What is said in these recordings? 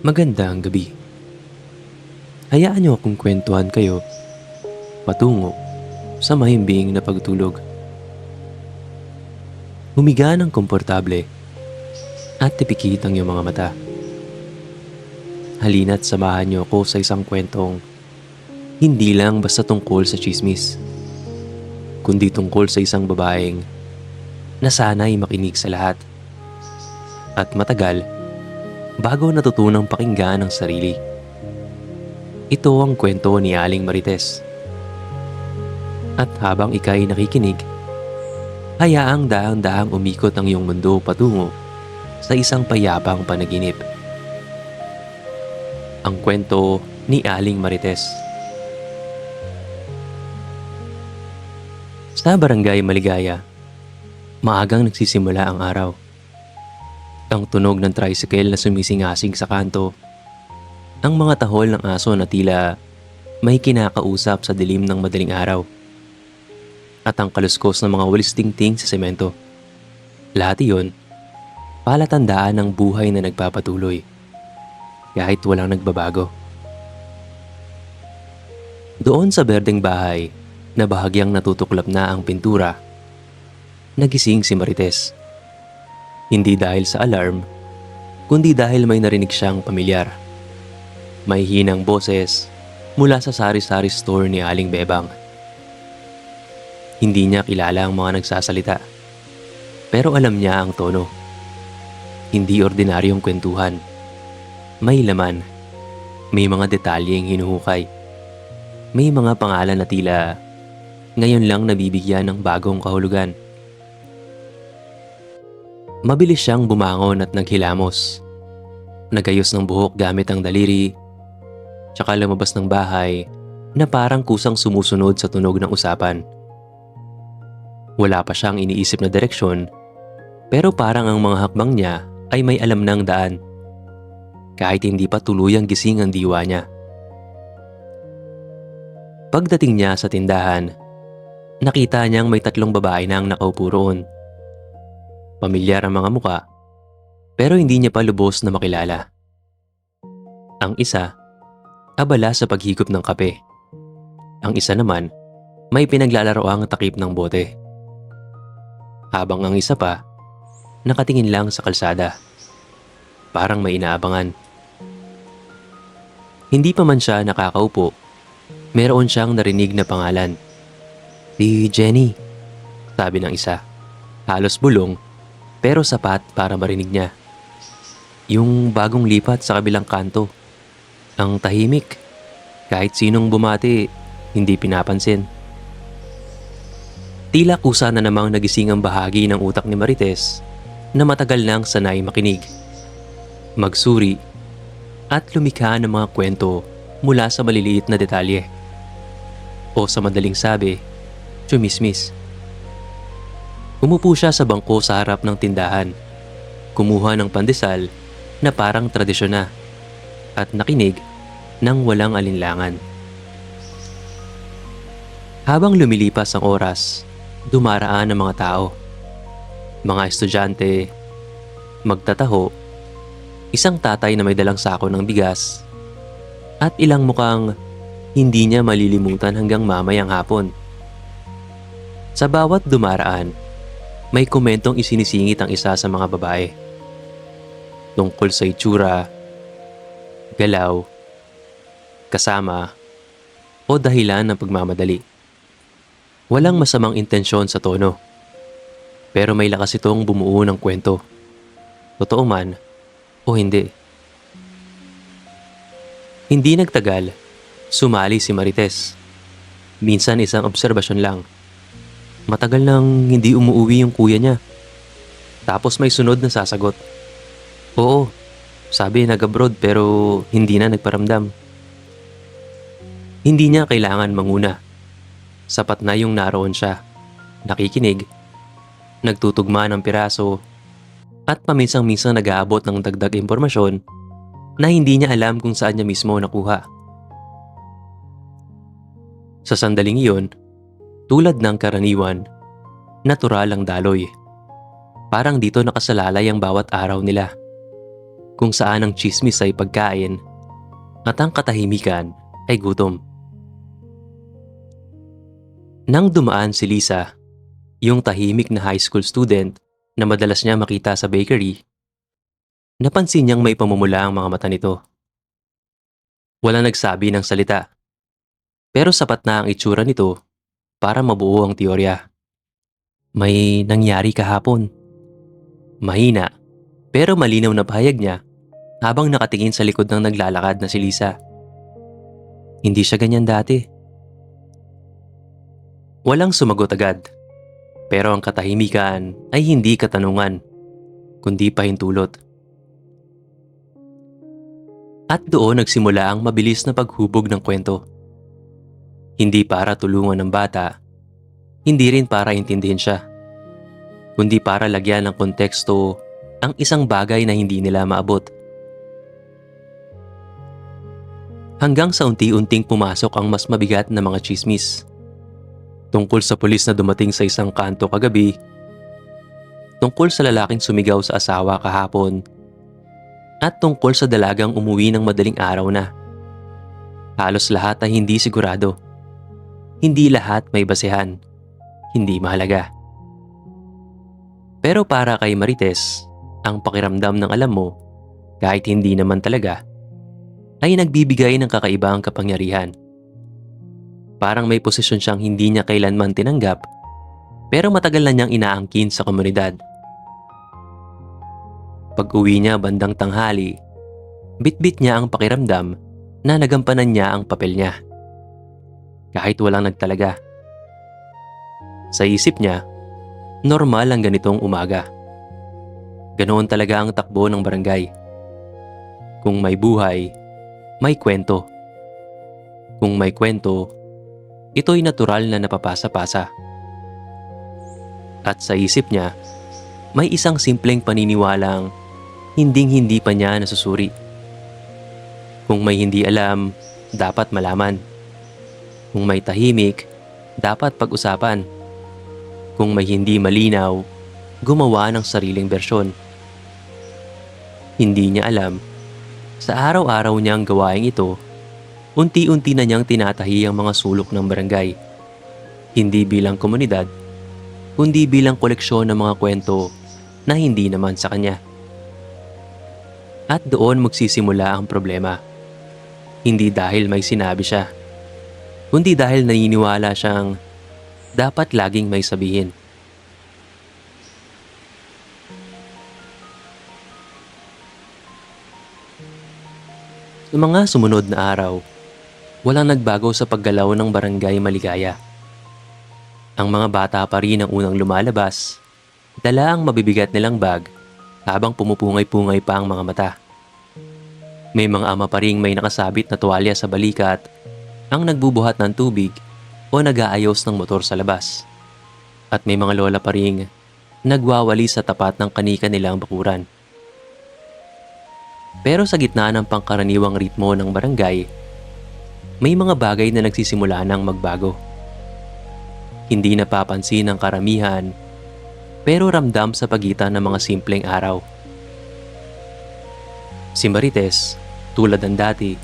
Magandang gabi. Hayaan niyo akong kwentuhan kayo patungo sa mahimbing na pagtulog. Humiga ng komportable at tipikit ang iyong mga mata. Halina't samahan niyo ako sa isang kwentong hindi lang basta tungkol sa tsismis, kundi tungkol sa isang babaeng nasanay makinig sa lahat at matagal bago natutunang pakinggan ang sarili. Ito ang kwento ni Aling Marites. At habang ika'y nakikinig, hayaang daang-daang umikot ang iyong mundo patungo sa isang payapang panaginip. Ang kwento ni Aling Marites. Sa Barangay Maligaya, maagang nagsisimula ang araw. Ang tunog ng tricycle na sumisingasing sa kanto, ang mga tahol ng aso na tila may kinakausap sa dilim ng madaling araw, at ang kaluskos ng mga walis tingting sa semento. Lahat iyon, palatandaan ng buhay na nagpapatuloy, kahit walang nagbabago. Doon sa berdeng bahay na bahagyang natutuklap na ang pintura, nagising si Marites. Hindi dahil sa alarm, kundi dahil may narinig siyang pamilyar. May hinang boses mula sa sari-sari store ni Aling Bebang. Hindi niya kilala ang mga nagsasalita, pero alam niya ang tono. Hindi ordinaryong kwentuhan. May laman, may mga detalyeng hinuhukay, may mga pangalan na tila ngayon lang nabibigyan ng bagong kahulugan. Mabilis siyang bumangon at naghilamos. Nagayos ng buhok gamit ang daliri, tsaka lumabas ng bahay na parang kusang sumusunod sa tunog ng usapan. Wala pa siyang iniisip na direksyon, pero parang ang mga hakbang niya ay may alam ng daan, kahit hindi pa tuluyang gising ang diwa niya. Pagdating niya sa tindahan, nakita niyang may 3 babae na ang nakaupo roon. Pamilyar ang mga muka, pero hindi niya pa lubos na makilala. Ang isa, abala sa paghigop ng kape. Ang isa naman, may pinaglalaroang takip ng bote. Habang ang isa pa, nakatingin lang sa kalsada. Parang may inaabangan. Hindi pa man siya nakakaupo, meron siyang narinig na pangalan. Si Jenny, sabi ng isa. Halos bulong, pero sapat para marinig niya. Yung bagong lipat sa kabilang kanto. Ang tahimik. Kahit sinong bumati, hindi pinapansin. Tila kusa na namang nagising ang bahagi ng utak ni Marites na matagal nang sanay makinig, magsuri, at lumikha ng mga kwento mula sa maliliit na detalye. O sa madaling sabi, chumismis. Umupo siya sa bangko sa harap ng tindahan, kumuha ng pandesal na parang tradisyon na, at nakinig ng walang alinlangan. Habang lumilipas ang oras, dumaraan ang mga tao. Mga estudyante, magtataho, isang tatay na may dalang sako ng bigas, at ilang mukhang hindi niya malilimutan hanggang mamayang hapon. Sa bawat dumaraan, may komentong isinisingit ang isa sa mga babae. Tungkol sa itsura, galaw, kasama, o dahilan ng pagmamadali. Walang masamang intensyon sa tono, pero may lakas itong bumuo ng kwento. Totoo man o hindi. Hindi nagtagal, sumali si Marites. Minsan isang obserbasyon lang. Matagal nang hindi umuuwi yung kuya niya. Tapos may sunod na sasagot. Oo, sabi nag-abroad pero hindi na nagparamdam. Hindi niya kailangan manguna. Sapat na yung naroon siya, nakikinig, nagtutugma ng piraso, at paminsan-minsan nag-aabot ng dagdag impormasyon na hindi niya alam kung saan niya mismo nakuha. Sa sandaling iyon, tulad ng karaniwan, natural ang daloy. Parang dito nakasalalay ang bawat araw nila. kung saan ang tsismis ay pagkain at ang katahimikan ay gutom. Nang dumaan si Lisa, yung tahimik na high school student na madalas niya makita sa bakery, napansin niyang may pamumula ang mga mata nito. Wala nagsabi ng salita, pero sapat na ang itsura nito para mabuo ang teorya. May nangyari kahapon. Mahina, pero malinaw na pahayag niya habang nakatingin sa likod ng naglalakad na si Lisa. Hindi siya ganyan dati. Walang sumagot agad, pero ang katahimikan ay hindi katanungan, kundi pahintulot. At doon nagsimula ang mabilis na paghubog ng kwento. Hindi para tulungan ng bata, hindi rin para intindihin siya, kundi para lagyan ng konteksto ang isang bagay na hindi nila maabot. Hanggang sa unti-unting pumasok ang mas mabigat na mga tsismis. Tungkol sa pulis na dumating sa isang kanto kagabi, tungkol sa lalaking sumigaw sa asawa kahapon, at tungkol sa dalagang umuwi ng madaling araw na. Halos lahat ay hindi sigurado. Hindi lahat may basehan. Hindi mahalaga. Pero para kay Marites, ang pakiramdam ng alam mo, kahit hindi naman talaga, ay nagbibigay ng kakaibang kapangyarihan. Parang may posisyon siyang hindi niya kailanman tinanggap, pero matagal na niyang inaangkin sa komunidad. Pag-uwi niya bandang tanghali, bitbit niya ang pakiramdam na nagampanan niya ang papel niya. Kahit walang nagtalaga. Sa isip niya, normal ang ganitong umaga. Ganoon talaga ang takbo ng barangay. Kung may buhay, may kwento. Kung may kwento, ito'y natural na napapasa-pasa. At sa isip niya, may isang simpleng paniniwalang hinding-hindi pa niya nasusuri. Kung may hindi alam, dapat malaman. Kung may tahimik, dapat pag-usapan. Kung may hindi malinaw, gumawa ng sariling bersyon. Hindi niya alam, sa araw-araw niyang gawaing ito, unti-unti na niyang tinatahi ang mga sulok ng barangay. Hindi bilang komunidad, kundi bilang koleksyon ng mga kwento na hindi naman sa kanya. At doon magsisimula ang problema. Hindi dahil may sinabi siya, kundi dahil naniniwala siyang dapat laging may sabihin. Sa mga sumunod na araw, walang nagbago sa paggalaw ng barangay Maligaya. Ang mga bata pa rin ang unang lumalabas, dala ang mabibigat nilang bag habang pumupungay-pungay pa ang mga mata. May mga ama pa ring may nakasabit na tuwalya sa balikat, ang nagbubuhat ng tubig o nag-aayos ng motor sa labas. At may mga lola pa ring nagwawali sa tapat ng kanika nilang bakuran. Pero sa gitna ng pangkaraniwang ritmo ng barangay, may mga bagay na nagsisimula ng magbago. Hindi napapansin ng karamihan, pero ramdam sa pagitan ng mga simpleng araw. Si Marites, tulad ng dati,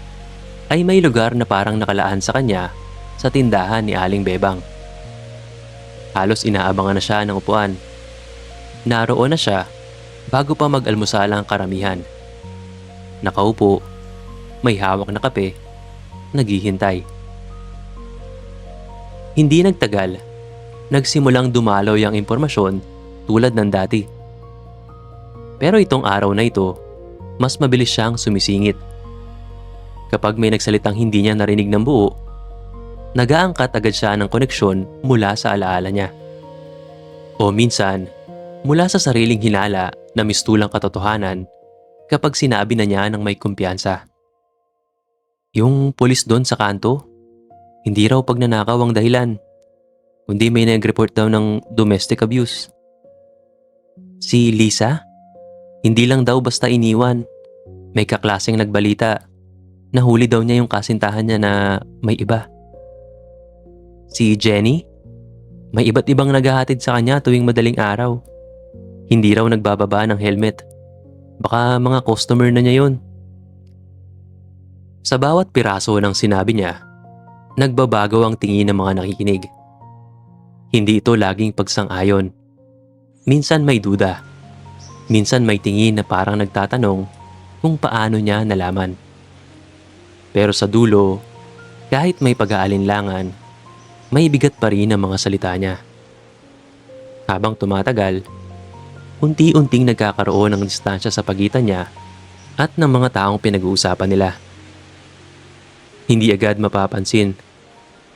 ay may lugar na parang nakalaan sa kanya sa tindahan ni Aling Bebang. Halos inaabangan na siya ng upuan. Naroon na siya bago pa mag-almusal ang karamihan. Nakaupo, may hawak na kape, naghihintay. Hindi nagtagal, nagsimulang dumalaw ang impormasyon tulad ng dati. Pero itong araw na ito, mas mabilis siyang sumisingit. Kapag may nagsalitang hindi niya narinig ng buo, nag-aangkat agad siya ng koneksyon mula sa alaala niya. O minsan, mula sa sariling hinala na mistulang katotohanan kapag sinabi na niya ng may kumpiyansa. Yung pulis doon sa kanto, hindi raw pagnanakaw ang dahilan, kundi may nag-report daw ng domestic abuse. Si Lisa? Hindi lang daw basta iniwan. May kaklaseng nagbalita. Nahuli daw niya yung kasintahan niya na may iba. Si Jenny? May iba't ibang naghahatid sa kanya tuwing madaling araw. Hindi raw nagbababa ng helmet. Baka mga customer na niya yun. Sa bawat piraso ng sinabi niya, nagbabago ang tingin ng mga nakikinig. Hindi ito laging pagsang-ayon. Minsan may duda. Minsan may tingin na parang nagtatanong kung paano niya nalaman. Pero sa dulo, kahit may pag-aalinlangan, may bigat pa rin ang mga salita niya. Habang tumatagal, unti-unting nagkakaroon ng distansya sa pagitan niya at ng mga taong pinag-uusapan nila. Hindi agad mapapansin,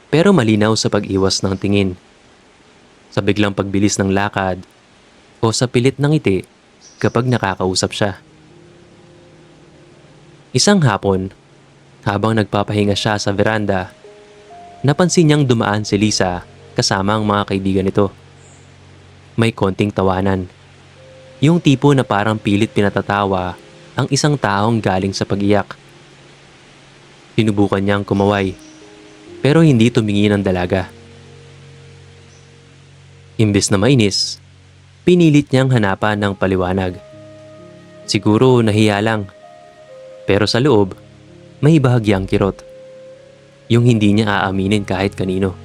pero malinaw sa pag-iwas ng tingin. Sa biglang pagbilis ng lakad o sa pilit ng ngiti kapag nakakausap siya. Isang hapon, habang nagpapahinga siya sa veranda, napansin niyang dumaan si Lisa kasama ang mga kaibigan nito. May konting tawanan. Yung tipo na parang pilit pinatatawa ang isang taong galing sa pag-iyak. Sinubukan niyang kumaway, pero hindi tumingin ang dalaga. Imbes na mainis, pinilit niyang hanapan ng paliwanag. Siguro nahiya lang, pero sa loob, may bahagyang kirot. Yung hindi niya aaminin kahit kanino.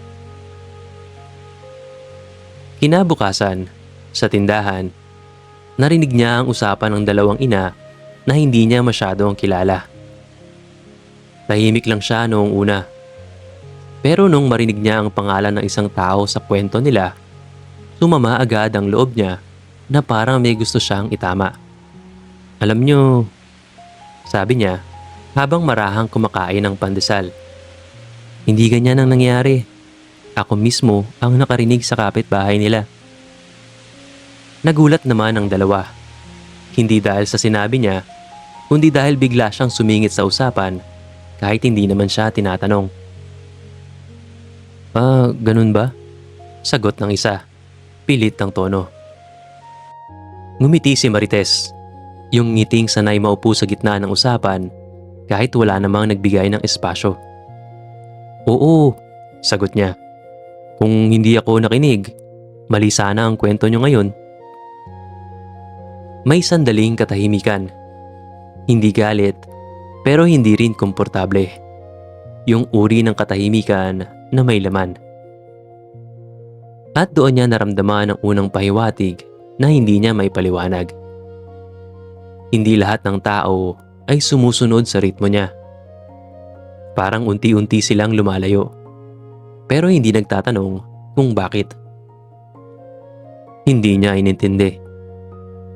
Kinabukasan, sa tindahan, narinig niya ang usapan ng dalawang ina na hindi niya masyadong kilala. Tahimik lang siya noong una. Pero nung marinig niya ang pangalan ng isang tao sa kwento nila, sumama agad ang loob niya na parang may gusto siyang itama. Alam niyo, sabi niya habang marahang kumakain ng pandesal. Hindi ganyan ang nangyari. Ako mismo ang nakarinig sa kapitbahay nila. Nagulat naman ang dalawa. Hindi dahil sa sinabi niya, kundi dahil bigla siyang sumingit sa usapan kahit hindi naman siya tinatanong. Ganun ba? Sagot ng isa. Pilit ang tono. Ngumiti si Marites. Yung ngiting sanay maupo sa gitna ng usapan kahit wala namang nagbigay ng espasyo. Oo, sagot niya. Kung hindi ako nakinig, mali sana ang kwento niyo ngayon. May sandaling katahimikan. Hindi galit, pero hindi rin komportable. Yung uri ng katahimikan na may laman. At doon niya naramdaman ang unang pahiwatig na hindi niya may paliwanag. Hindi lahat ng tao ay sumusunod sa ritmo niya. Parang unti-unti silang lumalayo. Pero hindi nagtatanong kung bakit. Hindi niya inintindi.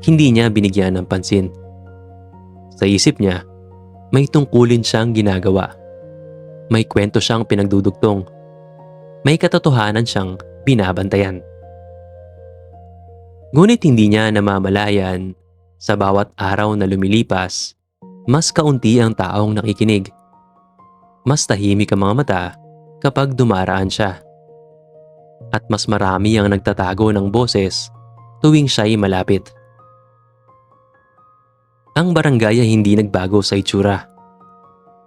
Hindi niya binigyan ng pansin. Sa isip niya, may tungkulin siyang ginagawa. May kwento siyang pinagdudugtong. May katotohanan siyang binabantayan. Ngunit hindi niya namamalayan, sa bawat araw na lumilipas, mas kaunti ang taong nakikinig. Mas tahimik ang mga mata kapag dumaraan siya. At mas marami ang nagtatago ng boses tuwing siya'y malapit. Ang barangay ay hindi nagbago sa itsura.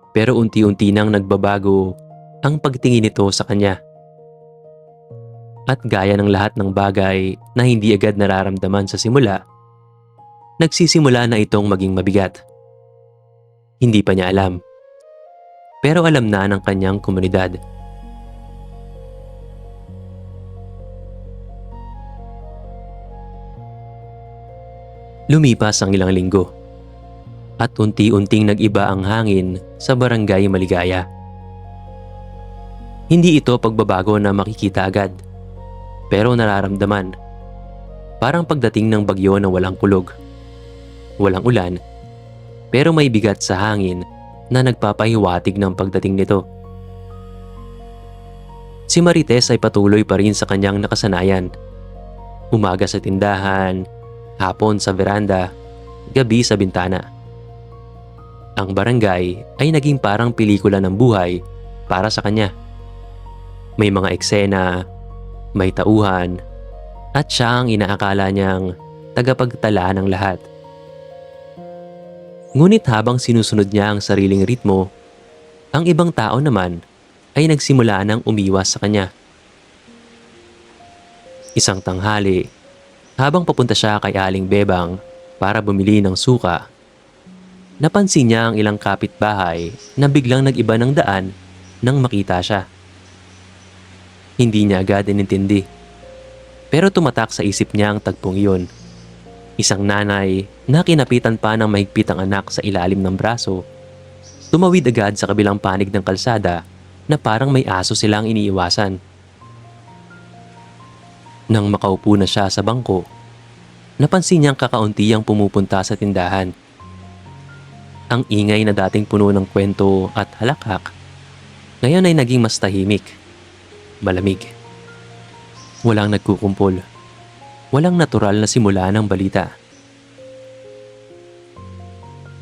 Pero unti-unti nang nagbabago ang pagtingin nito sa kanya. At gaya ng lahat ng bagay na hindi agad nararamdaman sa simula, nagsisimula na itong maging mabigat. Hindi pa niya alam. Pero alam na ng kanyang komunidad. Lumipas ang ilang linggo. At unti-unting nag-iba ang hangin sa barangay Maligaya. Hindi ito pagbabago na makikita agad. Pero nararamdaman. Parang pagdating ng bagyo na walang kulog. Walang ulan, pero may bigat sa hangin na nagpapahiwatig ng pagdating nito. Si Marites ay patuloy pa rin sa kanyang nakasanayan. Umaga sa tindahan, hapon sa veranda, gabi sa bintana. Ang barangay ay naging parang pelikula ng buhay para sa kanya. May mga eksena, may tauhan, at siya ang inaakala niyang tagapagtala ng lahat. Ngunit habang sinusunod niya ang sariling ritmo, ang ibang tao naman ay nagsimula ng umiwas sa kanya. Isang tanghali, habang papunta siya kay Aling Bebang para bumili ng suka, napansin niya ang ilang kapitbahay na biglang nag-iba ng daan nang makita siya. Hindi niya agad inintindi. Pero tumatak sa isip niya ang tagpong iyon. Isang nanay na kinapitan pa ng mahigpit ang anak sa ilalim ng braso, tumawid agad sa kabilang panig ng kalsada na parang may aso silang iniiwasan. Nang makaupo na siya sa bangko, napansin niyang kakaunti ang pumupunta sa tindahan. Ang ingay na dating puno ng kwento at halakhak, ngayon ay naging mas tahimik, malamig. Walang nagkukumpol. Walang natural na simula ng balita.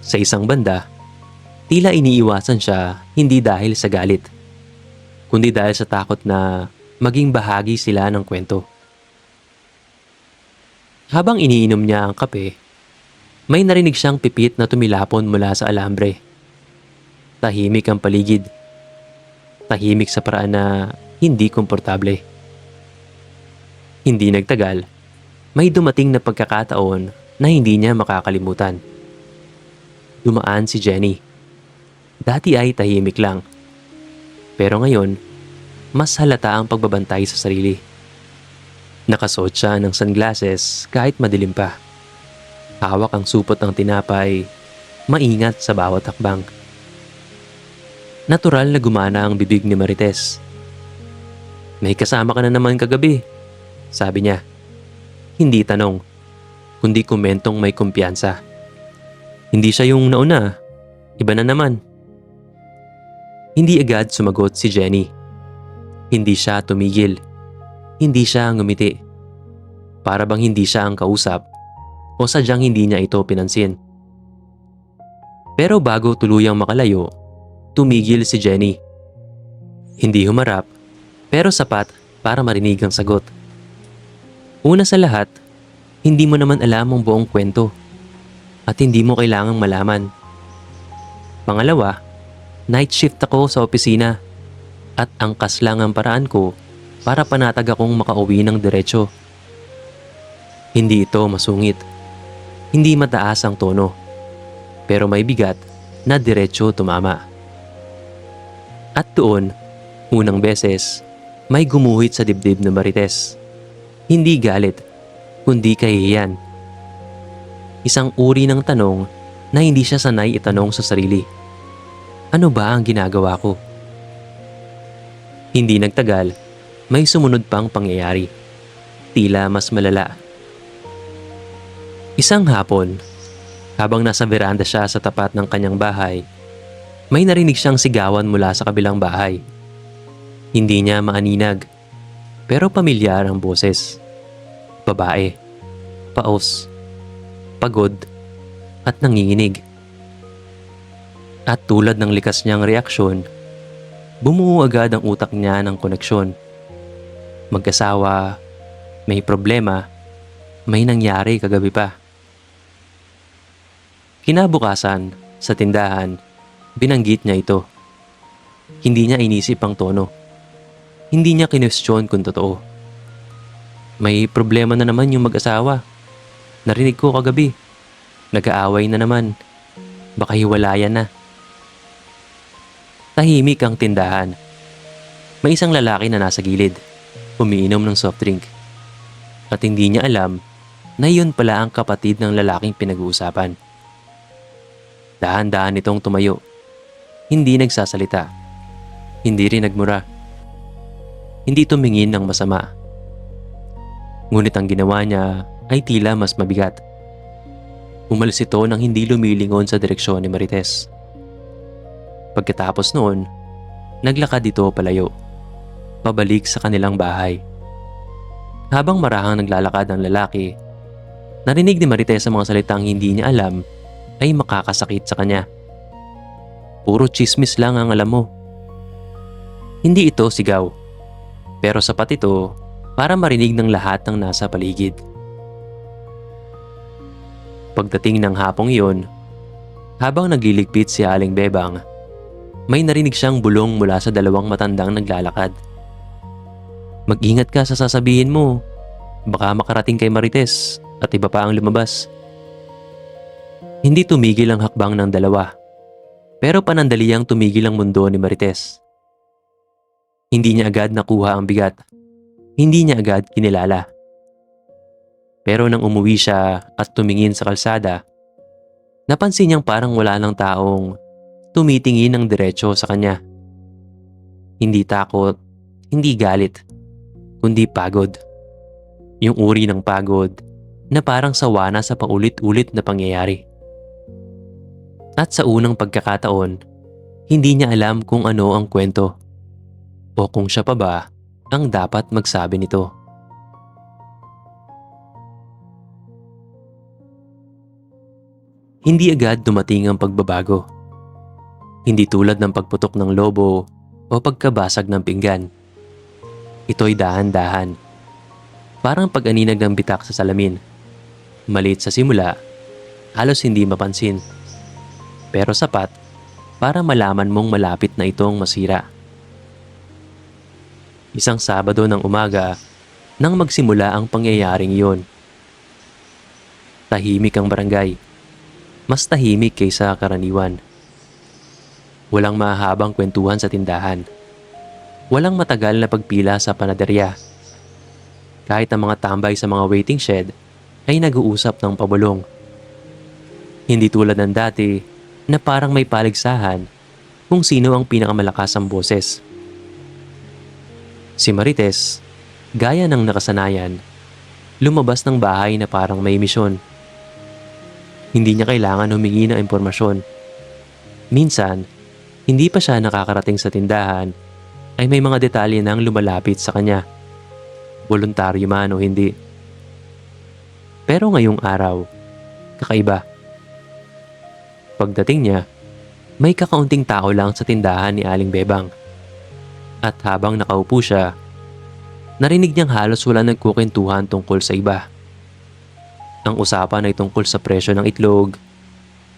Sa isang banda, tila iniiwasan siya hindi dahil sa galit, kundi dahil sa takot na maging bahagi sila ng kwento. Habang iniinom niya ang kape, may narinig siyang pipit na tumilapon mula sa alambre. Tahimik ang paligid. Tahimik sa paraan na hindi komportable. Hindi nagtagal, may dumating na pagkakataon na hindi niya makakalimutan. Dumaan si Jenny. Dati ay tahimik lang. Pero ngayon, mas halata ang pagbabantay sa sarili. Nakasuot siya ng sunglasses kahit madilim pa. Hawak ang supot ng tinapay, maingat sa bawat hakbang. Natural na gumana ang bibig ni Marites. "May kasama ka na naman kagabi," sabi niya. Hindi tanong, kundi komentong may kumpiyansa. "Hindi siya yung nauna, iba na naman." Hindi agad sumagot si Jenny. Hindi siya tumigil. Hindi siya ngumiti. Para bang hindi siya ang kausap o sadyang hindi niya ito pinansin. Pero bago tuluyang makalayo, tumigil si Jenny. Hindi humarap, pero sapat para marinig ang sagot. Una sa lahat, hindi mo naman alam ang buong kwento at hindi mo kailangang malaman. Pangalawa, night shift ako sa opisina at angkas lang ang paraan ko para panatag akong makauwi ng diretso. Hindi ito masungit. Hindi mataas ang tono. Pero may bigat na diretso tumama. At doon, unang beses, may gumuhit sa dibdib ng Marites. Hindi galit, kundi kahihiyan. Isang uri ng tanong na hindi siya sanay itanong sa sarili. Ano ba ang ginagawa ko? Hindi nagtagal, may sumunod pang pangyayari. Tila mas malala. Isang hapon, habang nasa veranda siya sa tapat ng kanyang bahay, may narinig siyang sigawan mula sa kabilang bahay. Hindi niya maaninag, pero pamilyar ang boses. Babae, paos, pagod, at nanginginig. At tulad ng likas niyang reaksyon, bumuo agad ang utak niya ng koneksyon. Mag-asawa, may problema, may nangyari kagabi pa. Kinabukasan, sa tindahan, binanggit niya ito. Hindi niya inisip ang tono. Hindi niya kinwestiyon kung totoo. May problema na naman yung mag-asawa. Narinig ko kagabi. Nag-aaway na naman. Baka hiwalayan na. Tahimik ang tindahan. May isang lalaki na nasa gilid, umiinom ng soft drink. At hindi niya alam na iyon pala ang kapatid ng lalaking pinag-uusapan. Dahan-dahan itong tumayo. Hindi nagsasalita. Hindi rin nagmura. Hindi tumingin ng masama. Ngunit ang ginawa niya ay tila mas mabigat. Umalis ito nang hindi lumilingon sa direksyon ni Marites. Pagkatapos noon, naglakad ito palayo, pabalik sa kanilang bahay. Habang marahang naglalakad ang lalaki, narinig ni Marites ang mga salitang hindi niya alam ay makakasakit sa kanya. Puro chismis lang ang alam mo. Hindi ito sigaw, pero sapat ito para marinig ng lahat ng nasa paligid. Pagdating ng hapong iyon, habang nagliligpit si Aling Bebang, may narinig siyang bulong mula sa dalawang matandang naglalakad. "Mag-ingat ka sa sasabihin mo. Baka makarating kay Marites at iba pa ang lumabas." Hindi tumigil ang hakbang ng dalawa, pero panandaliang tumigil ang mundo ni Marites. Hindi niya agad nakuha ang bigat. Hindi niya agad kinilala. Pero nang umuwi siya at tumingin sa kalsada, napansin niyang parang wala ng taong tumitingin ng diretso sa kanya. Hindi takot, hindi galit, kundi pagod. Yung uri ng pagod na parang sawa na sa paulit-ulit na pangyayari. At sa unang pagkakataon, hindi niya alam kung ano ang kwento o kung siya pa ba ang dapat magsabi nito. Hindi agad dumating ang pagbabago. Hindi tulad ng pagputok ng lobo o pagkabasag ng pinggan. Ito'y dahan-dahan. Parang pag-aninag ng bitak sa salamin. Maliit sa simula, halos hindi mapansin. Pero sapat para malaman mong malapit na itong masira. Isang Sabado ng umaga nang magsimula ang pangyayaring iyon. Tahimik ang barangay. Mas tahimik kaysa karaniwan. Walang mahahabang kwentuhan sa tindahan. Walang matagal na pagpila sa panaderya. Kahit ang mga tambay sa mga waiting shed ay nag-uusap ng pabulong. Hindi tulad ng dati na parang may paligsahan kung sino ang pinakamalakas ang boses. Si Marites, gaya ng nakasanayan, lumabas ng bahay na parang may misyon. Hindi niya kailangan humingi ng impormasyon. Minsan, hindi pa siya nakakarating sa tindahan ay may mga detalye nang lumalapit sa kanya. Voluntaryo man o hindi. Pero ngayong araw, kakaiba. Pagdating niya, may kakaunting tao lang sa tindahan ni Aling Bebang. At habang nakaupo siya, narinig niyang halos wala nagkukentuhan tungkol sa iba. Ang usapan ay tungkol sa presyo ng itlog,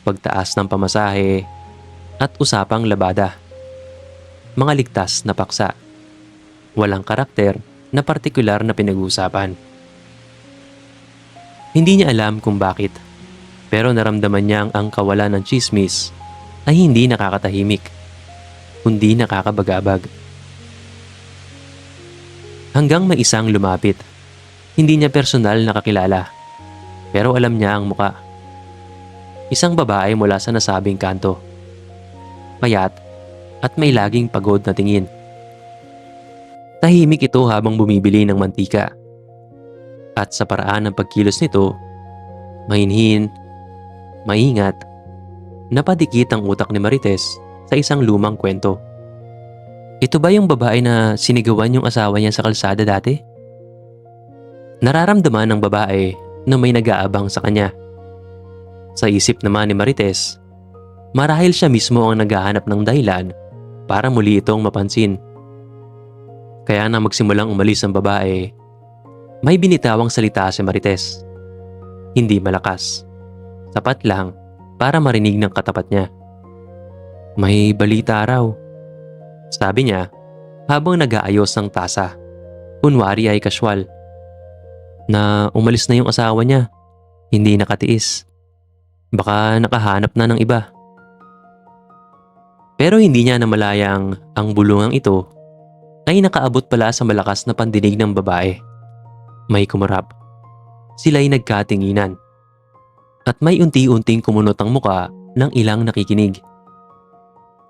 pagtaas ng pamasahe, at usapang labada. Mga ligtas na paksa. Walang karakter na partikular na pinag-uusapan. Hindi niya alam kung bakit, pero naramdaman niyang ang kawalan ng tsismis ay hindi nakakatahimik, kundi nakakabagabag. Hanggang may isang lumapit. Hindi niya personal nakakilala, pero alam niya ang muka. Isang babae mula sa nasabing kanto. Payat at may laging pagod na tingin. Tahimik ito habang bumibili ng mantika. At sa paraan ng pagkilos nito, mahinhin, maingat, napadikit ang utak ni Marites sa isang lumang kwento. Ito ba yung babae na sinigawan yung asawa niya sa kalsada dati? Nararamdaman ng babae na may nag-aabang sa kanya. Sa isip naman ni Marites, marahil siya mismo ang naghahanap ng dahilan para muli itong mapansin. Kaya na magsimulang umalis ang babae, may binitawang salita si Marites. Hindi malakas. Sapat lang para marinig ng katapat niya. May balita raw. Sabi niya habang nag-aayos ng tasa. Kunwari ay kaswal. Na umalis na yung asawa niya. Hindi nakatiis. Baka nakahanap na ng iba. Pero hindi niya namalayang ang bulungang ito ay nakaabot pala sa malakas na pandinig ng babae. May kumarap. Sila'y nagkatinginan. At may unti-unting kumunot ang muka ng ilang nakikinig.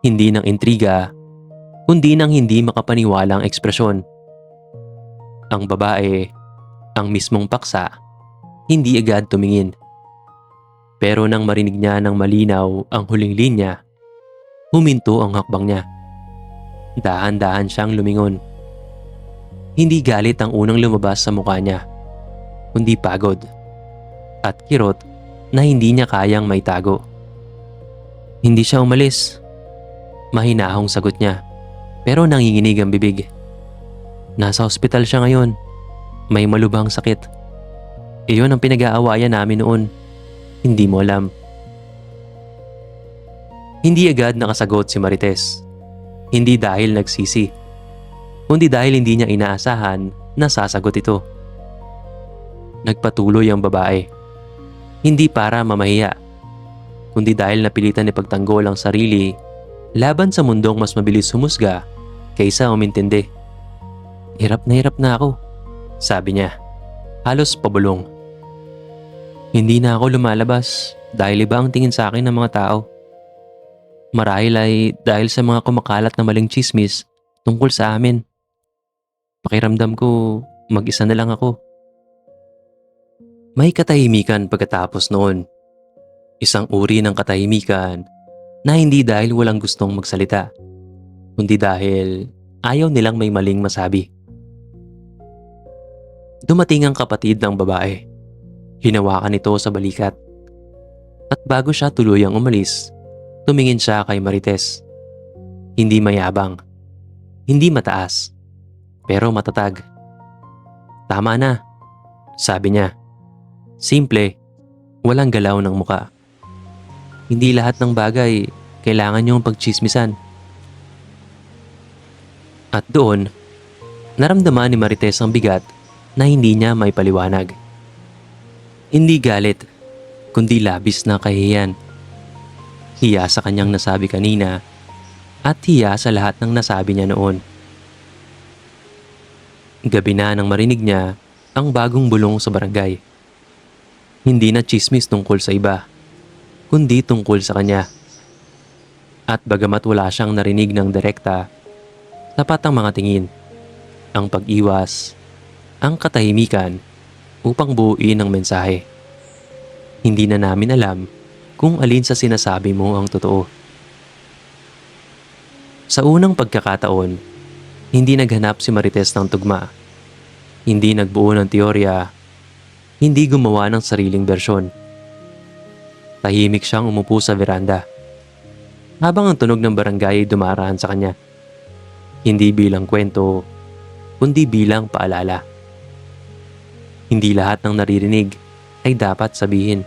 Hindi ng intriga, kundi ng hindi makapaniwalang ekspresyon. Ang babae, ang mismong paksa, hindi agad tumingin. Pero nang marinig niya ng malinaw ang huling linya, huminto ang hakbang niya. Dahan-dahan siyang lumingon. Hindi galit ang unang lumabas sa mukha niya, kundi pagod at kirot na hindi niya kayang maitago. Hindi siya umalis. Mahinahong sagot niya, pero nanginginig ang bibig. Nasa ospital siya ngayon. May malubhang sakit. Iyon ang pinag-aawayan namin noon. Hindi mo alam. Hindi agad nakasagot si Marites. Hindi dahil nagsisi, kundi dahil hindi niya inaasahan na sasagot ito. Nagpatuloy ang babae. Hindi para mamahiya, kundi dahil napilitan ipagtanggol ang sarili laban sa mundong mas mabilis humusga kaysa umintindi. Hirap na ako, sabi niya, halos pabulong. Hindi na ako lumalabas dahil iba ang tingin sa akin ng mga tao. Marahil ay dahil sa mga kumakalat na maling chismis tungkol sa amin. Pakiramdam ko mag-isa na lang ako. May katahimikan pagkatapos noon. Isang uri ng katahimikan na hindi dahil walang gustong magsalita, kundi dahil ayaw nilang may maling masabi. Dumating ang kapatid ng babae. Hinawakan ito sa balikat. At bago siya tuluyang umalis, tumingin siya kay Marites. Hindi mayabang, hindi mataas, pero matatag. Tama na, sabi niya. Simple, walang galaw ng muka. Hindi lahat ng bagay kailangan niyong pagchismisan. At doon, naramdaman ni Marites ang bigat na hindi niya may paliwanag. Hindi galit, kundi labis na kahihiyan. Hiya sa kanyang nasabi kanina at hiya sa lahat ng nasabi niya noon. Gabi na nang marinig niya ang bagong bulong sa barangay. Hindi na chismis tungkol sa iba, kundi tungkol sa kanya. At bagamat wala siyang narinig ng direkta, sapat ang mga tingin, ang pag-iwas, ang katahimikan upang buuin ang mensahe. Hindi na namin alam kung alin sa sinasabi mo ang totoo. Sa unang pagkakataon, hindi naghanap si Marites ng tugma. Hindi nagbuo ng teorya. Hindi gumawa ng sariling bersyon. Tahimik siyang umupo sa veranda habang ang tunog ng barangay ay dumaraan sa kanya. Hindi bilang kwento, kundi bilang paalala. Hindi lahat ng naririnig ay dapat sabihin.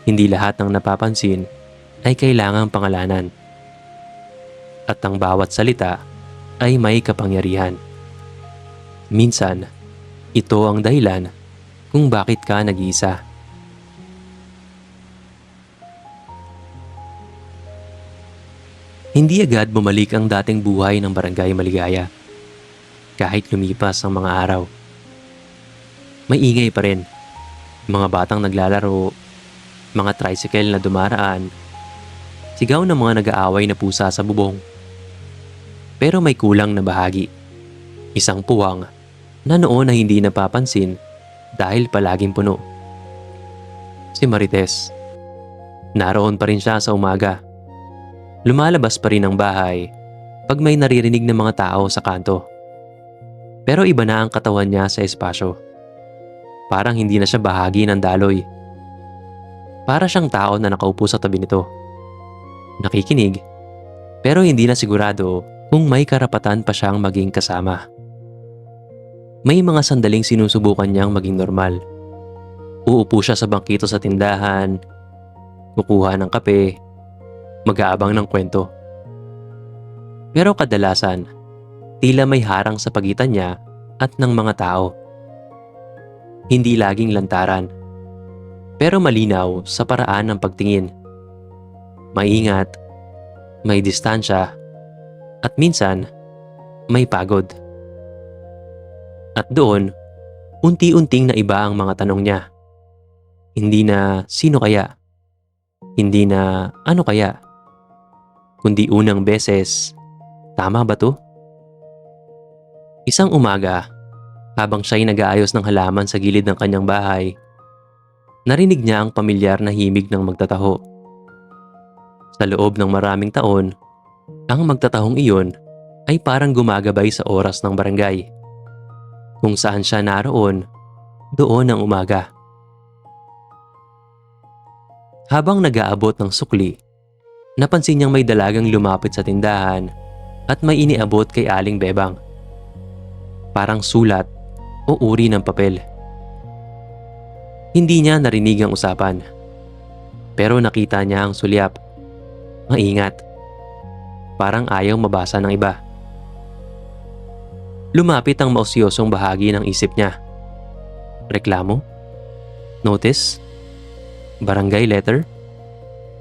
Hindi lahat ng napapansin ay kailangang pangalanan. At ang bawat salita ay may kapangyarihan. Minsan, ito ang dahilan kung bakit ka nag-iisa. Hindi agad bumalik ang dating buhay ng Barangay Maligaya. Kahit lumipas ang mga araw. May ingay pa rin. Mga batang naglalaro, mga tricycle na dumaraan, sigaw ng mga nag-aaway na pusa sa bubong. Pero may kulang na bahagi. Isang puwang na noon na hindi napapansin dahil palaging puno. Si Marites. Naroon pa rin siya sa umaga. Lumalabas pa rin ang bahay pag may naririnig ng mga tao sa kanto. Pero iba na ang katawan niya sa espasyo. Parang hindi na siya bahagi ng daloy. Para siyang tao na nakaupo sa tabi nito. Nakikinig, pero hindi na sigurado kung may karapatan pa siyang maging kasama. May mga sandaling sinusubukan niyang maging normal. Uupo siya sa bangkito sa tindahan, kukuha ng kape, mag-aabang ng kwento. Pero kadalasan, tila may harang sa pagitan niya at ng mga tao. Hindi laging lantaran, pero malinaw sa paraan ng pagtingin. Maingat, may distansya, at minsan, may pagod. At doon, unti-unting naiba ang mga tanong niya. Hindi na sino kaya? Hindi na ano kaya? Kundi unang beses, tama ba to? Isang umaga, habang siya'y nag-aayos ng halaman sa gilid ng kanyang bahay, narinig niya ang pamilyar na himig ng magtataho. Sa loob ng maraming taon, ang magtatahong iyon ay parang gumagabay sa oras ng barangay. Kung saan siya naroon, doon ang umaga. Habang nag-aabot ng sukli, napansin niyang may dalagang lumapit sa tindahan at may iniabot kay Aling Bebang. Parang sulat o uri ng papel. Hindi niya narinig ang usapan, pero nakita niya ang sulyap. Maingat. Parang ayaw mabasa ng iba. Lumapit ang mausyosong bahagi ng isip niya. Reklamo? Notice? Barangay letter?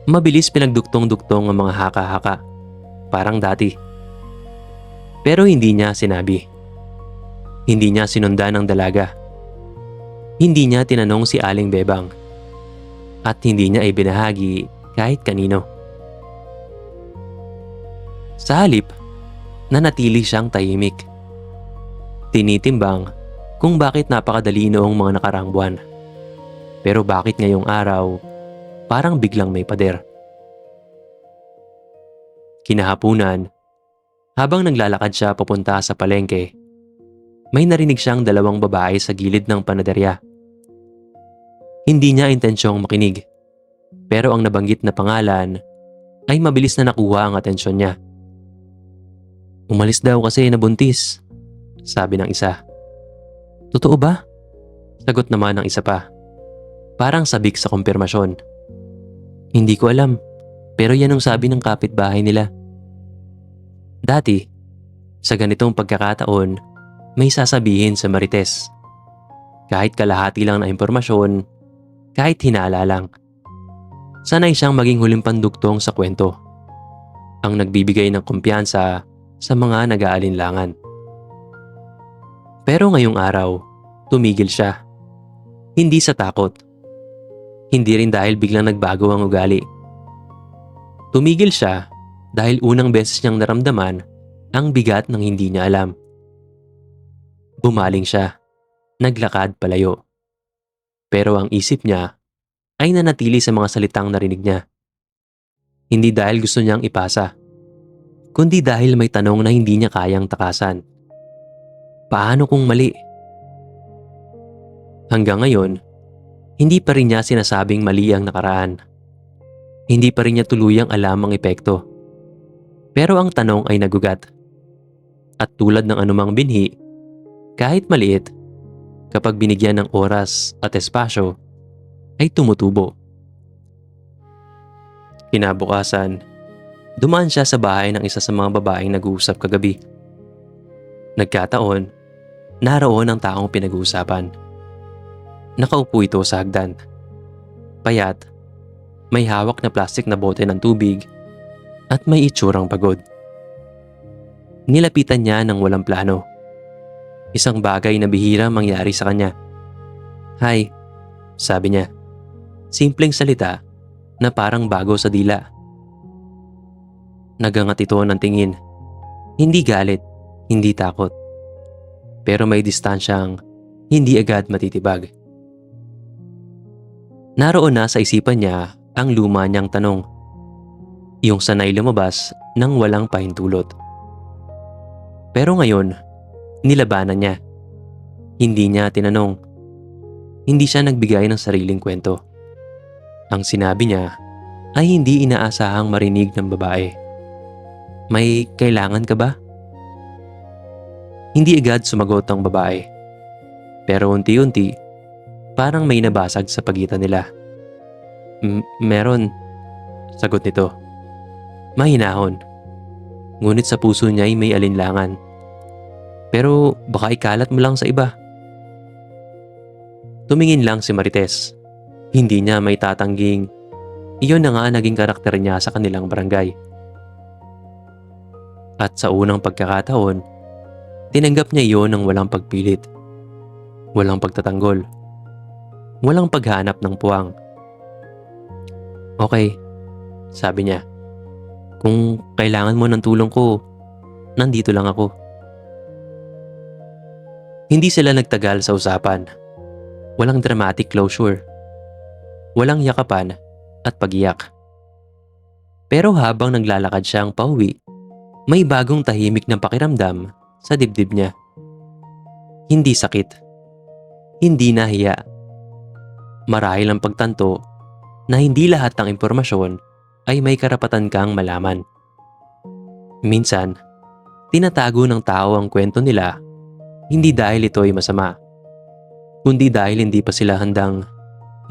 Mabilis pinagduktong-duktong ang mga haka-haka, parang dati. Pero hindi niya sinabi. Hindi niya sinundan ng dalaga. Hindi niya tinanong si Aling Bebang. At hindi niya ibinahagi kahit kanino. Sa halip, nanatili siyang tahimik. Tinitimbang kung bakit napakadali noong mga nakaraang buwan. Pero bakit ngayong araw, parang biglang may pader. Kinahapunan, habang naglalakad siya papunta sa palengke, may narinig siyang dalawang babae sa gilid ng panaderya. Hindi niya intensyong makinig, pero ang nabanggit na pangalan ay mabilis na nakuha ang atensyon niya. Umalis daw kasi nabuntis, sabi ng isa. Totoo ba? Sagot naman ng isa pa. Parang sabik sa kumpirmasyon. Hindi ko alam, pero yan ang sabi ng kapitbahay nila. Dati, sa ganitong pagkakataon, may sasabihin sa Marites. Kahit kalahati lang na impormasyon, kahit hinala lang. Sanay siyang maging huling pandugtong sa kwento. Ang nagbibigay ng kumpiyansa sa mga nag-aalinlangan. Pero ngayong araw, tumigil siya. Hindi sa takot. Hindi rin dahil biglang nagbago ang ugali. Tumigil siya dahil unang beses niyang naramdaman ang bigat ng hindi niya alam. Bumaling siya. Naglakad palayo. Pero ang isip niya ay nanatili sa mga salitang narinig niya. Hindi dahil gusto niyang ipasa, kundi dahil may tanong na hindi niya kayang takasan. Paano kung mali? Hanggang ngayon, hindi pa rin niya sinasabing mali ang nakaraan. Hindi pa rin niya tuluyang alam ang epekto. Pero ang tanong ay nagugat. At tulad ng anumang binhi, kahit maliit, kapag binigyan ng oras at espasyo, ay tumutubo. Kinabukasan, dumaan siya sa bahay ng isa sa mga babaeng nag-uusap kagabi. Nagkataon, naroon ang taong pinag-uusapan. Nakaupo ito sa hagdan. Payat, may hawak na plastik na bote ng tubig at may itsurang pagod. Nilapitan niya ng walang plano. Isang bagay na bihira mangyari sa kanya. Hi, sabi niya. Simpleng salita na parang bago sa dila. Nagangat ito ng tingin. Hindi galit, hindi takot. Pero may distansyang hindi agad matitibag. Naroon na sa isipan niya ang luma niyang tanong. Yung sanay lumabas nang walang pahintulot. Pero ngayon, nilabanan niya. Hindi niya tinanong. Hindi siya nagbigay ng sariling kwento. Ang sinabi niya ay hindi inaasahang marinig ng babae. May kailangan ka ba? Hindi agad sumagot ang babae. Pero unti-unti, parang may nabasag sa pagitan nila. Meron, sagot nito. Mahinahon. Ngunit sa puso niya ay may alinlangan. Pero baka ikalat mo lang sa iba. Tumingin lang si Marites. Hindi niya may tatangging iyon na nga naging karakter niya sa kanilang barangay. At sa unang pagkakataon, tinanggap niya iyon ng walang pagpilit. Walang pagtatanggol. Walang paghanap ng puwang. Okay, sabi niya. Kung kailangan mo ng tulong ko, nandito lang ako. Hindi sila nagtagal sa usapan. Walang dramatic closure. Walang yakapan at pagiyak. Pero habang naglalakad siyang pauwi, may bagong tahimik na pakiramdam sa dibdib niya. Hindi sakit. Hindi nahiya. Marahil ang pagtanto na hindi lahat ng impormasyon ay may karapatan kang malaman. Minsan, tinatago ng tao ang kwento nila hindi dahil ito ay masama, kundi dahil hindi pa sila handang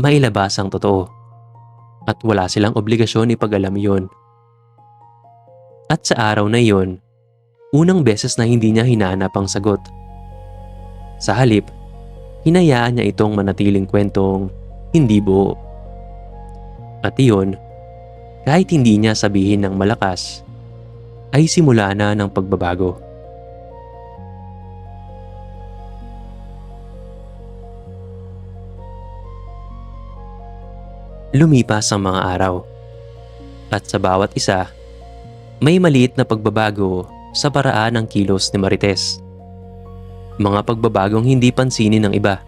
mailabas ang totoo at wala silang obligasyon ipag-alam iyon. At sa araw na iyon, unang beses na hindi niya hinanap ang sagot. Sa halip, hinayaan niya itong manatiling kwentong hindi buo. At iyon, Kahit hindi niya sabihin ng malakas, ay simula na ng pagbabago. Lumipas ang mga araw, at sa bawat isa, may maliit na pagbabago sa paraan ng kilos ni Marites. Mga pagbabagong hindi pansinin ng iba,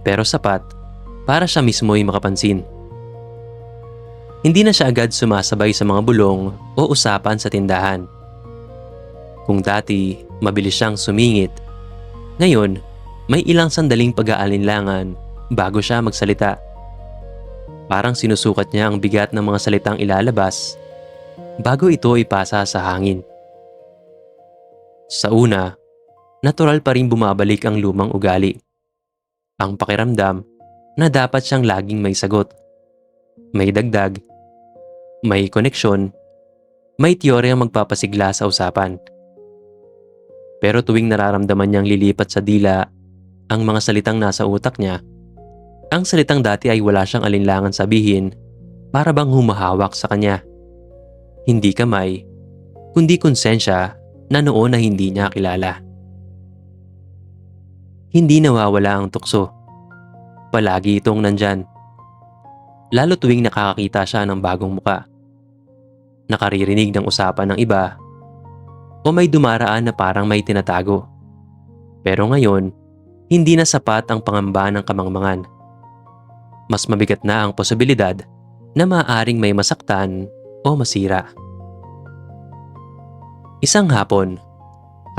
pero sapat para siya mismo'y makapansin. Hindi na siya agad sumasabay sa mga bulong o usapan sa tindahan. Kung dati mabilis siyang sumingit, ngayon may ilang sandaling pag-aalinlangan bago siya magsalita. Parang sinusukat niya ang bigat ng mga salitang ilalabas bago ito ipasa sa hangin. Sa una, natural pa rin bumabalik ang lumang ugali. Ang pakiramdam na dapat siyang laging may sagot. May dagdag, may koneksyon, may teoryang magpapasigla sa usapan. Pero tuwing nararamdaman niyang lilipat sa dila ang mga salitang nasa utak niya, ang salitang dati ay wala siyang alinlangan sabihin para bang humahawak sa kanya. Hindi kamay, kundi konsensya na noon na hindi niya kilala. Hindi nawawala ang tukso. Palagi itong nandyan. Lalo tuwing nakakakita siya ng bagong muka. Nakaririnig ng usapan ng iba o may dumaraan na parang may tinatago. Pero ngayon, hindi na sapat ang pangamba ng kamangmangan. Mas mabigat na ang posibilidad na maaaring may masaktan o masira. Isang hapon,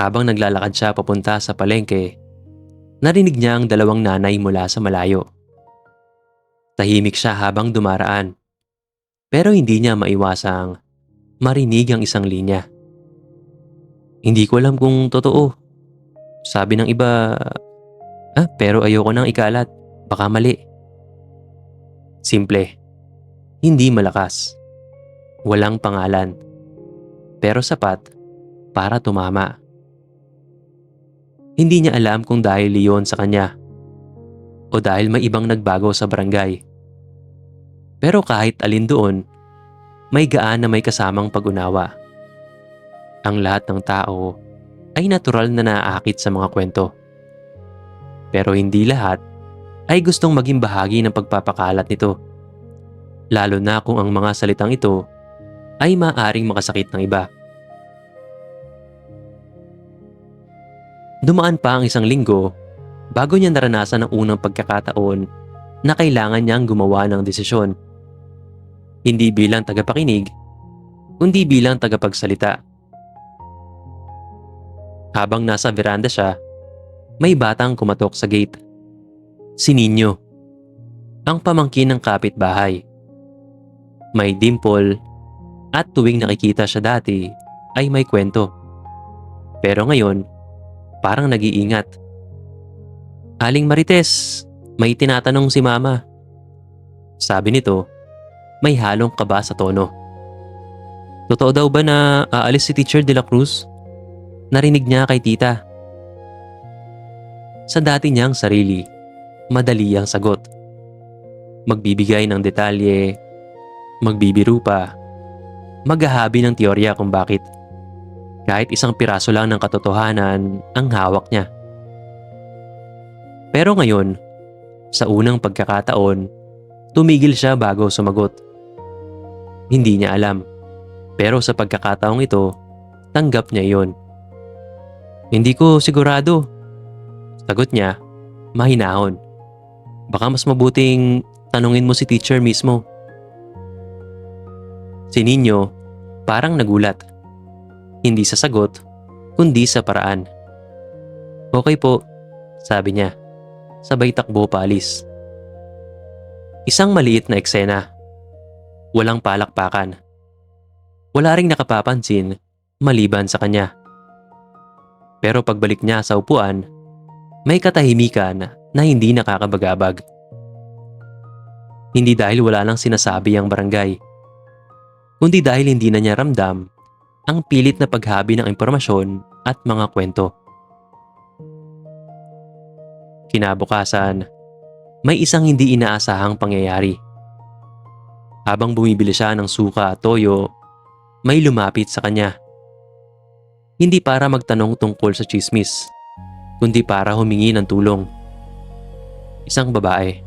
habang naglalakad siya papunta sa palengke, narinig niya ang dalawang nanay mula sa malayo. Tahimik siya habang dumaraan, pero hindi niya maiwasang marinig ang isang linya. Hindi ko alam kung totoo. Sabi ng iba, pero ayoko nang ikalat, baka mali. Simple, hindi malakas, walang pangalan, pero sapat para tumama. Hindi niya alam kung dahil iyon sa kanya o dahil may ibang nagbago sa barangay. Pero kahit alin doon, may gaan na may kasamang pag-unawa. Ang lahat ng tao ay natural na naaakit sa mga kwento. Pero hindi lahat ay gustong maging bahagi ng pagpapakalat nito. Lalo na kung ang mga salitang ito ay maaaring makasakit ng iba. Dumaan pa ang isang linggo bago niya naranasan ang unang pagkakataon na kailangan niyang gumawa ng desisyon. Hindi bilang tagapakinig, kundi bilang tagapagsalita. Habang nasa veranda siya, may batang kumatok sa gate. Si Ninyo, ang pamangkin ng kapitbahay. May dimple at tuwing nakikita siya dati ay may kwento. Pero ngayon, parang nag-iingat. "Aling Marites, may tinatanong si Mama." Sabi nito, may halong kaba sa tono. "Totoo daw ba na aalis si Teacher De La Cruz?" Narinig niya kay tita. Sa dati niyang sarili, madali ang sagot. Magbibigay ng detalye, magbibiro pa, maghahabi ng teorya kung bakit. Kahit isang piraso lang ng katotohanan ang hawak niya. Pero ngayon, sa unang pagkakataon, tumigil siya bago sumagot. Hindi niya alam, pero sa pagkakataong ito, tanggap niya iyon. "Hindi ko sigurado," sagot niya, mahinahon. "Baka mas mabuting tanungin mo si teacher mismo." Si Ninyo parang nagulat. Hindi sa sagot, kundi sa paraan. "Okay po," sabi niya, sabay takbo paalis. Isang maliit na eksena. Walang palakpakan. Wala ring nakapapansin maliban sa kanya. Pero pagbalik niya sa upuan, may katahimikan na hindi nakakabagabag. Hindi dahil wala nang sinasabi ang barangay, kundi dahil hindi na niya ramdam ang pilit na paghabi ng impormasyon at mga kwento. Kinabukasan, may isang hindi inaasahang pangyayari. Habang bumibili siya ng suka at toyo, may lumapit sa kanya. Hindi para magtanong tungkol sa chismis, kundi para humingi ng tulong. Isang babae,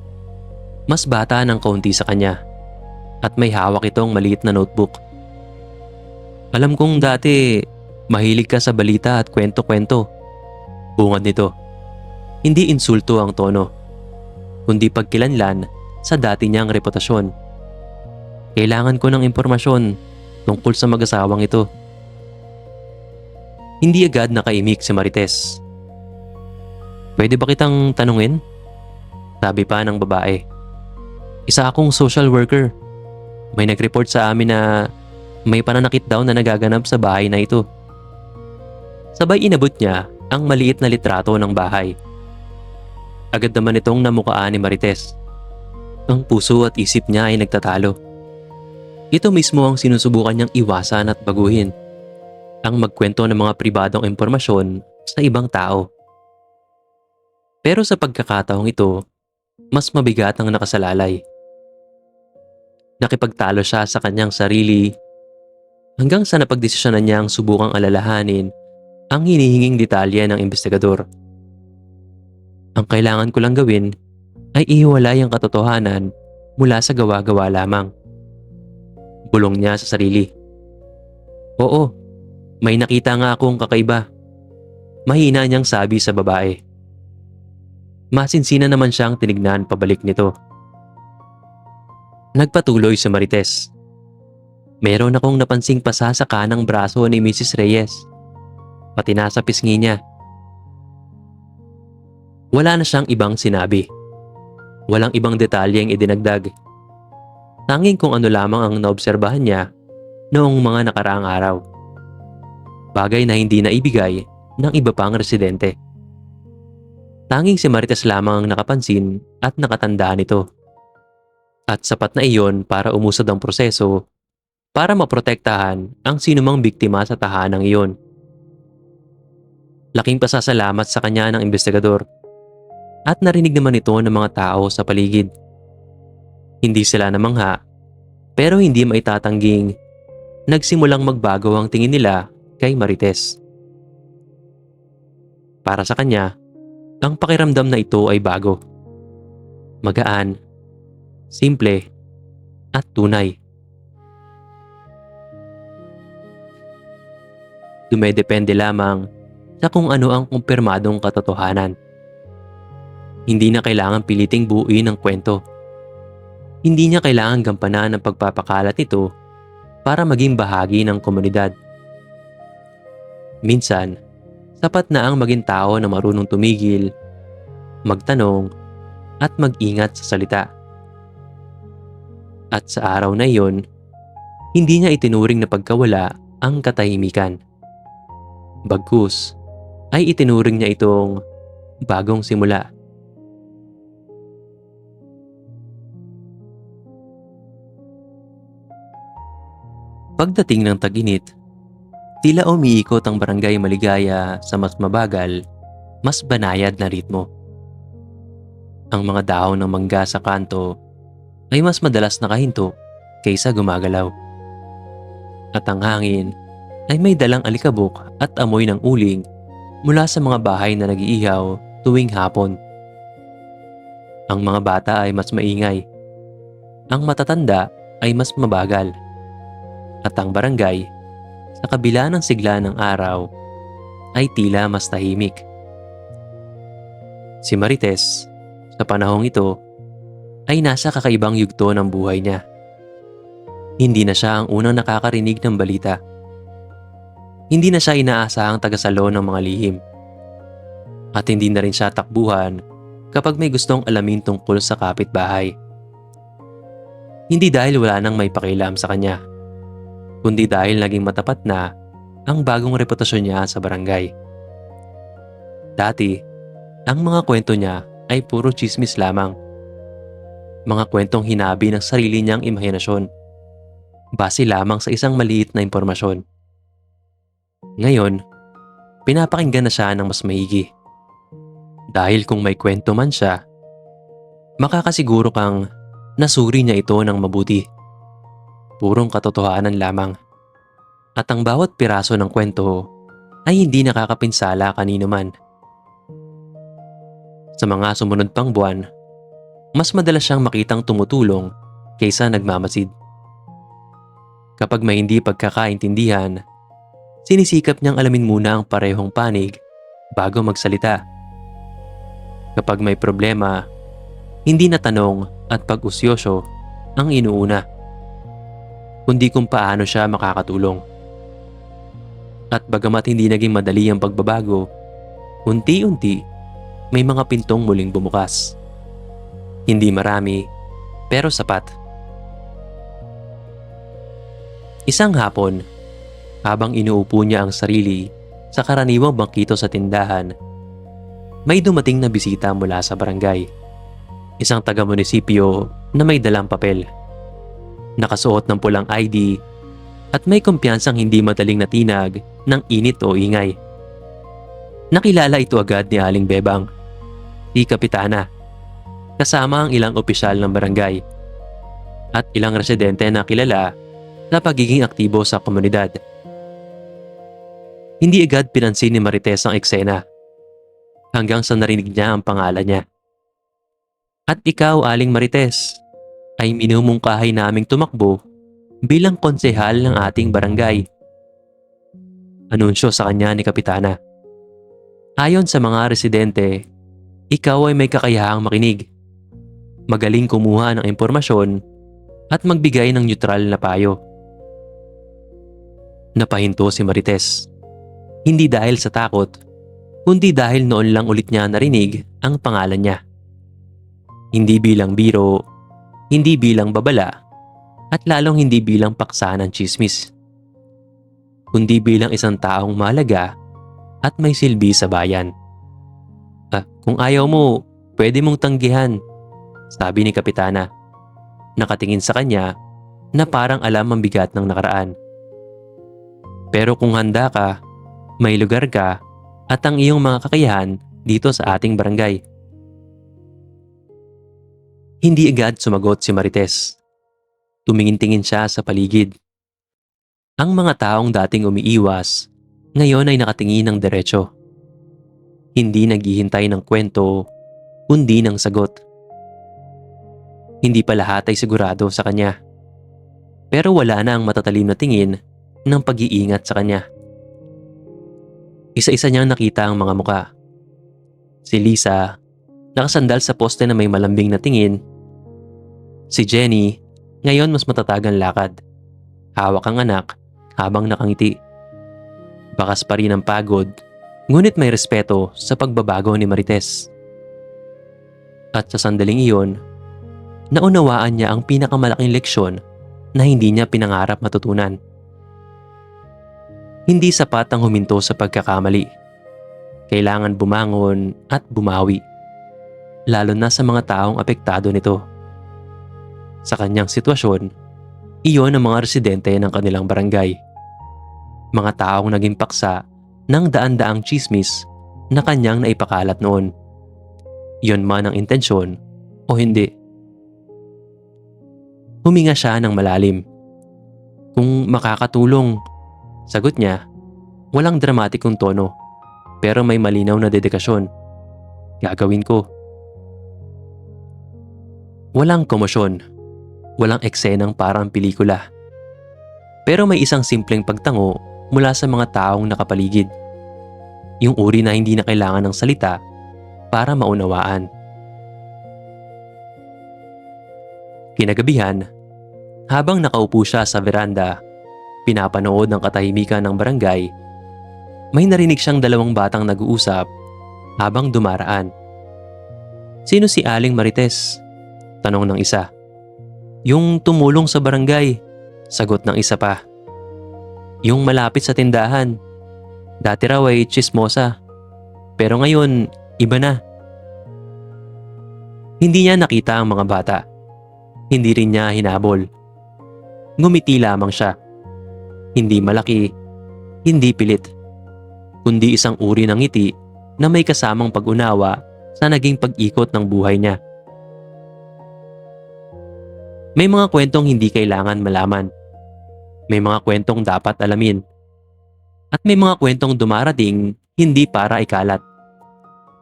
mas bata ng kaunti sa kanya, at may hawak itong maliit na notebook. Alam kong dati, mahilig ka sa balita at kwento-kwento. Bungad nito. Hindi insulto ang tono, kundi pagkilanlan sa dati niyang reputasyon. Kailangan ko ng impormasyon tungkol sa mag-asawang ito. Hindi agad nakaimik si Marites. Pwede ba kitang tanungin? Sabi pa ng babae. Isa akong social worker. May nag-report sa amin na may pananakit daw na nagaganap sa bahay na ito. Sabay inabot niya ang maliit na litrato ng bahay. Agad naman itong namukaan ni Marites. Ang puso at isip niya ay nagtatalo. Ito mismo ang sinusubukan niyang iwasan at baguhin. Ang magkwento ng mga pribadong impormasyon sa ibang tao. Pero sa pagkakataong ito, mas mabigat ang nakasalalay. Nakipagtalo siya sa kanyang sarili hanggang sa napagdesisyonan niyang subukang alalahanin ang hinihinging detalye ng investigador. Ang kailangan ko lang gawin ay ihiwalay ang katotohanan mula sa gawa-gawa lamang. Bulong niya sa sarili. Oo, may nakita nga akong kakaiba. Mahina niyang sabi sa babae. Masinsina naman siyang tinignan pabalik nito. Nagpatuloy si Marites. Meron akong napansing pasa sa kanang braso ni Mrs. Reyes. Pati na sa pisngi niya. Wala na siyang ibang sinabi. Walang ibang detalye ang idinagdag. Tanging kung ano lamang ang naobserbahan niya noong mga nakaraang araw. Bagay na hindi naibigay ng iba pang residente. Tanging si Marites lamang ang nakapansin at nakatandaan nito. At sapat na iyon para umusad ang proseso para maprotektahan ang sinumang biktima sa tahanang iyon. Laking pasasalamat sa kanya ng investigador at narinig naman ito ng mga tao sa paligid. Hindi sila namangha pero hindi maitatangging nagsimulang magbago ang tingin nila kay Marites. Para sa kanya, ang pakiramdam na ito ay bago. Magaan, simple, at tunay. Dumedepende lamang sa kung ano ang kumpirmadong katotohanan. Hindi na kailangan piliting buuin ang kwento. Hindi niya kailangan gampanan ang pagpapakalat nito para maging bahagi ng komunidad. Minsan, sapat na ang maging tao na marunong tumigil, magtanong, at mag-ingat sa salita. At sa araw na iyon, hindi niya itinuring na pagkawala ang katahimikan. Bagkus ay itinuring niya itong bagong simula. Pagdating ng tag-init, tila umiikot ang barangay Maligaya sa mas mabagal, mas banayad na ritmo. Ang mga dahon ng mangga sa kanto ay mas madalas nakahinto kaysa gumagalaw. At ang hangin ay may dalang alikabok at amoy ng uling mula sa mga bahay na nag-iihaw tuwing hapon. Ang mga bata ay mas maingay. Ang matatanda ay mas mabagal. At ang barangay, sa kabila ng sigla ng araw, ay tila mas tahimik. Si Marites, sa panahong ito, ay nasa kakaibang yugto ng buhay niya. Hindi na siya ang unang nakakarinig ng balita. Hindi na siya inaasahang tagasalo ng mga lihim. At hindi na rin siya takbuhan kapag may gustong alamin tungkol sa kapitbahay. Hindi dahil wala nang may pakialam sa kanya, kundi dahil naging matapat na ang bagong reputasyon niya sa barangay. Dati, ang mga kwento niya ay puro chismis lamang. Mga kwentong hinabi ng sarili niyang imahinasyon, base lamang sa isang maliit na impormasyon. Ngayon, pinapakinggan na siya ng mas maigi. Dahil kung may kwento man siya, makakasiguro kang nasuri niya ito ng mabuti. purong katotohanan lamang. At ang bawat piraso ng kwento ay hindi nakakapinsala kanino man. Sa mga sumunod pang buwan, mas madalas siyang makitang tumutulong kaysa nagmamasid. Kapag may hindi pagkakaintindihan, sinisikap niyang alamin muna ang parehong panig bago magsalita. Kapag may problema, hindi na tanong at pag-usyoso ang inuuna, kundi kung paano siya makakatulong. At bagamat hindi naging madali ang pagbabago, unti-unti may mga pintong muling bumukas. Hindi marami, pero sapat. Isang hapon, habang inuupo niya ang sarili sa karaniwang bangkito sa tindahan, may dumating na bisita mula sa barangay. Isang taga-munisipyo na may dalang papel. Nakasuot ng pulang ID at may kumpiyansang hindi madaling natinag ng init o ingay. Nakilala ito agad ni Aling Bebang, si Kapitana, kasama ang ilang opisyal ng barangay at ilang residente na kilala na pagiging aktibo sa komunidad. Hindi agad pinansin ni Marites ang eksena hanggang sa narinig niya ang pangalan niya. At ikaw, Aling Marites, ay minumungkahi naming tumakbo bilang konsehal ng ating barangay. Anunsyo sa kanya ni Kapitana. Ayon sa mga residente, ikaw ay may kakayahang makinig, magaling kumuha ng impormasyon at magbigay ng neutral na payo. Napahinto si Marites. Hindi dahil sa takot, kundi dahil noon lang ulit niya narinig ang pangalan niya. Hindi bilang biro, hindi bilang babala, at lalong hindi bilang paksa ng tsismis, kundi bilang isang taong mahalaga at may silbi sa bayan. Kung ayaw mo, pwede mong tanggihan, sabi ni Kapitana. Nakatingin sa kanya na parang alam ang bigat ng nakaraan. Pero kung handa ka, may lugar ka at ang iyong mga kakayahan dito sa ating barangay. Hindi agad sumagot si Marites. Tumingin-tingin siya sa paligid. Ang mga taong dating umiiwas, ngayon ay nakatingin ng diretso. Hindi naghihintay ng kwento, kundi ng sagot. Hindi pa lahat ay sigurado sa kanya. Pero wala na ang matatalim na tingin ng pag-iingat sa kanya. Isa-isa niyang nakita ang mga muka. Si Lisa, nakasandal sa poste na may malambing na tingin. Si Jenny, ngayon mas matatag ang lakad. Hawak ang anak habang nakangiti. Bakas pa rin ang pagod, ngunit may respeto sa pagbabago ni Marites. At sa sandaling iyon, naunawaan niya ang pinakamalaking leksyon na hindi niya pinangarap matutunan. Hindi sapat ang huminto sa pagkakamali. Kailangan bumangon at bumawi, lalo na sa mga taong apektado nito. Sa kanyang sitwasyon, iyon ang mga residente ng kanilang barangay. Mga taong naging paksa ng daan-daang tsismis na kanyang naipakalat noon. Iyon man ang intensyon o hindi. Huminga siya ng malalim. Kung makakatulong, sagot niya, walang dramatikong tono, pero may malinaw na dedikasyon. Gagawin ko. Walang komosyon, walang eksenang parang pelikula. Pero may isang simpleng pagtango mula sa mga taong nakapaligid. Yung uri na hindi na kailangan ng salita para maunawaan. Kinagabihan, habang nakaupo siya sa veranda, pinapanood ng katahimikan ng barangay, may narinig siyang dalawang batang nag-uusap habang dumaraan. Sino si Aling Marites? Tanong ng isa. Yung tumulong sa barangay, sagot ng isa pa. Yung malapit sa tindahan. Dati raw ay tsismosa, pero ngayon iba na. Hindi niya nakita ang mga bata. Hindi rin niya hinabol. Ngumiti lamang siya. Hindi malaki, hindi pilit, kundi isang uri ng ngiti na may kasamang pag-unawa sa naging pag-ikot ng buhay niya. May mga kwentong hindi kailangan malaman. May mga kwentong dapat alamin. At may mga kwentong dumarating hindi para ikalat,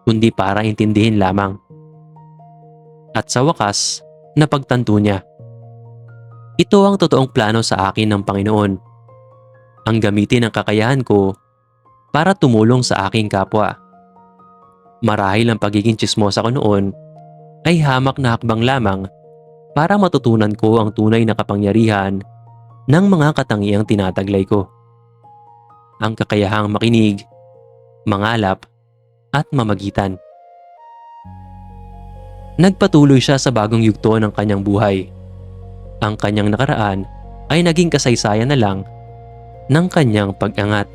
kundi para intindihin lamang. At sa wakas, napagtanto niya. Ito ang totoong plano sa akin ng Panginoon. Ang gamitin ang kakayahan ko para tumulong sa aking kapwa. Marahil ang pagiging tsismosa ko noon ay hamak na hakbang lamang para matutunan ko ang tunay na kapangyarihan ng mga katangiang tinataglay ko. Ang kakayahang makinig, mangalap, at mamagitan. Nagpatuloy siya sa bagong yugto ng kanyang buhay. Ang kanyang nakaraan ay naging kasaysayan na lang ng kanyang pag-angat.